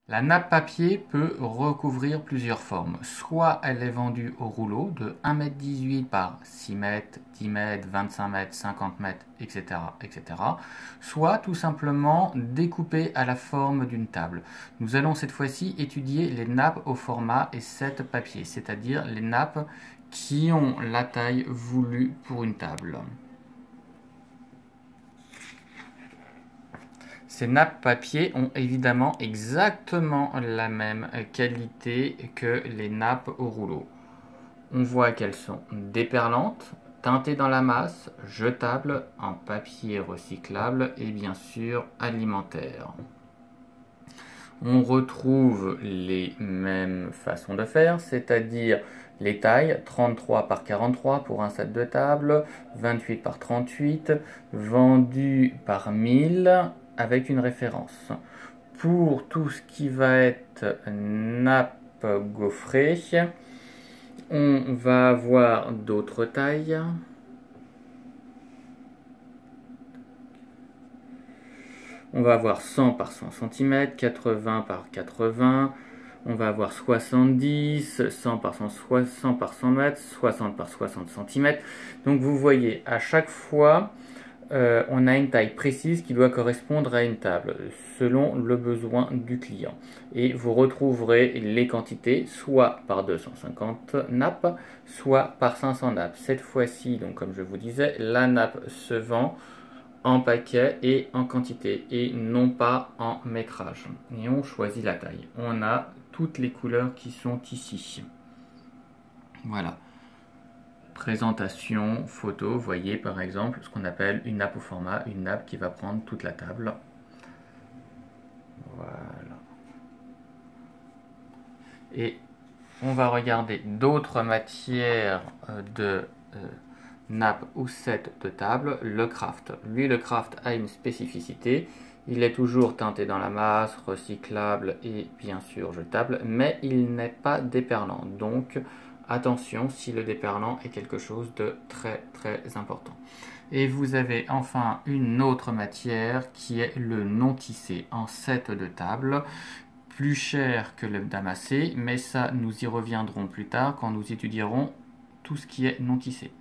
La nappe papier peut recouvrir plusieurs formes. Soit elle est vendue au rouleau de 1,18 m par 6 mètres, 10 mètres, 25 mètres, 50 mètres, etc., etc. Soit tout simplement découpée à la forme d'une table. Nous allons cette fois-ci étudier les nappes au format A7 papier, c'est-à-dire les nappes qui ont la taille voulue pour une table. Ces nappes papier ont évidemment exactement la même qualité que les nappes au rouleau. On voit qu'elles sont déperlantes, teintées dans la masse, jetables, en papier recyclable et bien sûr alimentaire. On retrouve les mêmes façons de faire, c'est-à-dire les tailles 33 par 43 pour un set de table, 28 par 38, vendu par 1000 avec une référence. Pour tout ce qui va être nappe gaufrée, on va avoir d'autres tailles. On va avoir 100 par 100 cm, 80 par 80, on va avoir 70, 100 par 100, 100 par 100 mètres, 60 par 60 cm. Donc vous voyez, à chaque fois, on a une taille précise qui doit correspondre à une table, selon le besoin du client. Et vous retrouverez les quantités soit par 250 nappes, soit par 500 nappes. Cette fois-ci, donc comme je vous disais, la nappe se vend en paquet et en quantité et non pas en métrage. Et on choisit la taille. On a toutes les couleurs qui sont ici. Voilà. Présentation, photo, voyez par exemple ce qu'on appelle une nappe au format, une nappe qui va prendre toute la table. Voilà. Et on va regarder d'autres matières de nappe ou set de table. Le craft. Lui, le craft a une spécificité. Il est toujours teinté dans la masse, recyclable et bien sûr jetable, mais il n'est pas déperlant. Donc attention si le déperlant est quelque chose de très très important. Et vous avez enfin une autre matière qui est le non tissé en set de table. Plus cher que le damassé, mais ça nous y reviendrons plus tard quand nous étudierons tout ce qui est non tissé.